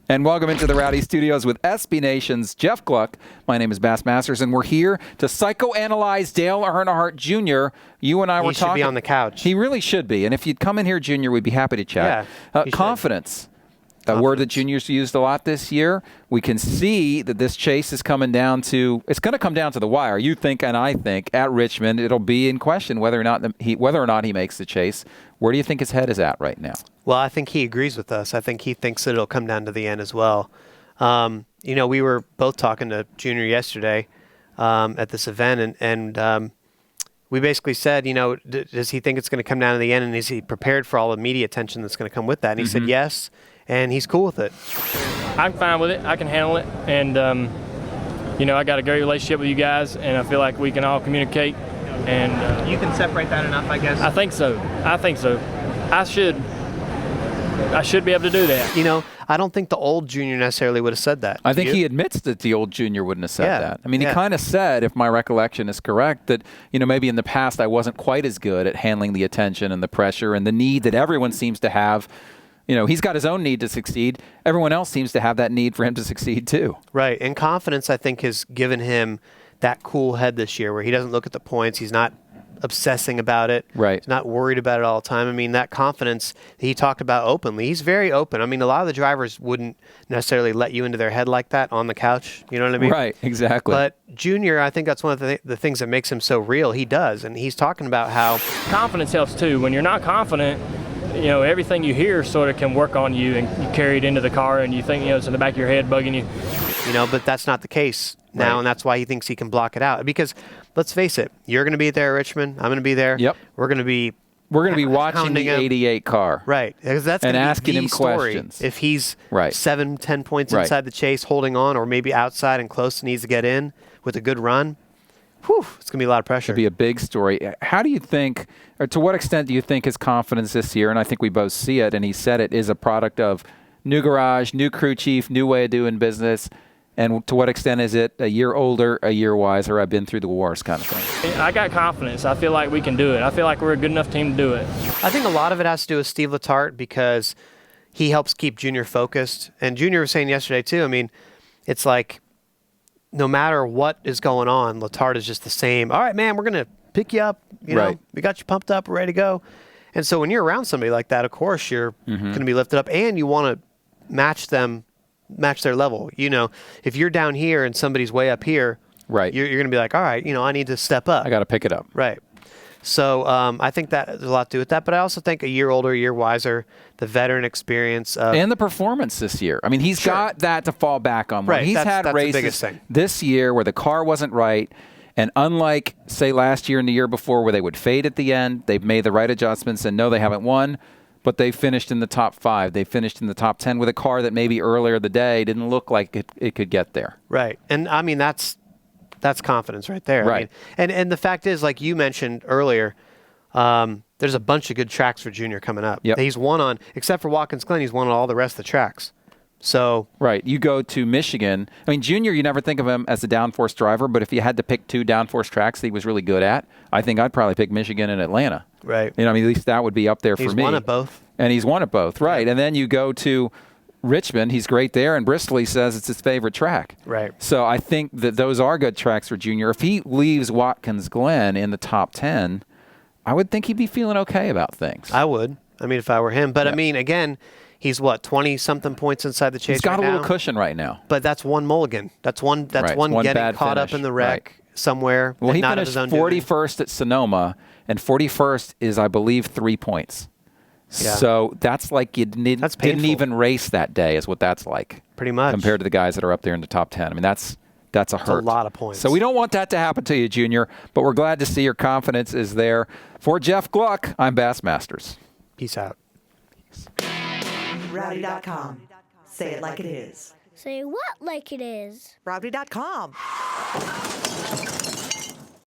And welcome into the Rowdy Studios with SB Nation's Jeff Gluck. My name is Bass Masters, and we're here to psychoanalyze Dale Earnhardt Jr. You and I were talking. He should be on the couch. He really should be. And if you'd come in here, Junior, we'd be happy to chat. Yeah, confidence. A word that Junior's used a lot this year. We can see that this chase is coming down to, it's going to come down to the wire. You think and I think at Richmond it'll be in question whether or not he makes the chase. Where do you think his head is at right now? Well, I think he agrees with us. I think he thinks that it'll come down to the end as well. We were both talking to Junior yesterday at this event, and we basically said, does he think it's going to come down to the end, and is he prepared for all the media attention that's going to come with that? And he said yes, and he's cool with it. I'm fine with it. I can handle it, and I got a great relationship with you guys, and I feel like we can all communicate. And you can separate that enough, I guess. I think so. I should be able to do that. I don't think the old Junior necessarily would have said that. I think he admits that the old Junior wouldn't have said that. I mean, he Yeah. kind of said, if my recollection is correct, that, maybe in the past I wasn't quite as good at handling the attention and the pressure and the need that everyone seems to have. He's got his own need to succeed. Everyone else seems to have that need for him to succeed too. Right. And confidence, I think, has given him that cool head this year where he doesn't look at the points. He's not obsessing about it. Right. He's not worried about it all the time. I mean, that confidence he talked about openly, he's very open. I mean, a lot of the drivers wouldn't necessarily let you into their head like that on the couch. You know what I mean? Right, exactly. But Junior, I think that's one of the things that makes him so real. He does. And he's talking about how Confidence helps too. When you're not confident, everything you hear sort of can work on you, and you carry it into the car, and you think, it's in the back of your head bugging you. but that's not the case now, and that's why he thinks he can block it out. Because let's face it, you're going to be there at Richmond. I'm going to be there. Yep. We're going to be watching the 88 car. Right. Because that's going to be asking the him story. questions. If he's Right. 7-10 points inside the chase, holding on, or maybe outside and close and needs to get in with a good run, it's going to be a lot of pressure. It'll be a big story. How do you think, or to what extent do you think his confidence this year, and I think we both see it, and he said it, is a product of new garage, new crew chief, new way of doing business, and to what extent is it a year older, a year wiser, I've been through the wars kind of thing? I got confidence. I feel like we can do it. I feel like we're a good enough team to do it. I think a lot of it has to do with Steve Letarte because he helps keep Junior focused. And Junior was saying yesterday, too, I mean, it's like no matter what is going on, Letarte is just the same. All right, man, we're going to pick you up. Right. We got you pumped up, we're ready to go. And so when you're around somebody like that, of course, you're going to be lifted up, and you want to match their level. If you're down here and somebody's way up here, Right. you're going to be like, all right, I need to step up. I got to pick it up. Right. So I think that has a lot to do with that. But I also think a year older, a year wiser, the veteran experience. And the performance this year. I mean, he's got that to fall back on. Right. He's had that's races the biggest thing. this year where the car wasn't right. And unlike, say, last year and the year before where they would fade at the end, they've made the right adjustments. And no, they haven't won, but they finished in the top 5. They finished in the top 10 with a car that maybe earlier the day didn't look like it could get there. Right. And, I mean, that's confidence right there. Right. I mean, and the fact is, like you mentioned earlier, there's a bunch of good tracks for Junior coming up. Yep. He's won on, except for Watkins Glen, he's won on all the rest of the tracks. So Right. You go to Michigan. I mean, Junior, you never think of him as a downforce driver, but if you had to pick 2 downforce tracks that he was really good at, I think I'd probably pick Michigan and Atlanta. Right. I mean, at least that would be up there for me. He's won at both. And he's won at both, right. And then you go to Richmond, he's great there, and Bristol, he says it's his favorite track. Right. So I think that those are good tracks for Junior. If he leaves Watkins Glen in the top 10, I would think he'd be feeling okay about things. I would. I mean, if I were him. But, I mean, again, he's 20-something points inside the chase. He's got right a little now. cushion right now. But that's one mulligan. That's one One getting bad caught finish. up in the wreck somewhere. Well, he not of finished his own doing. 41st at Sonoma, and 41st is, I believe, 3 points. Yeah. So that's like you That's didn't painful. even race that day is what that's like. Pretty much. Compared to the guys that are up there in the top 10. I mean, that's a hurt. a lot of points. So we don't want that to happen to you, Junior, but we're glad to see your confidence is there. For Jeff Gluck, I'm Bass Masters. Peace out. Rowdy.com. Say it like it is. Say what like it is? Rowdy.com.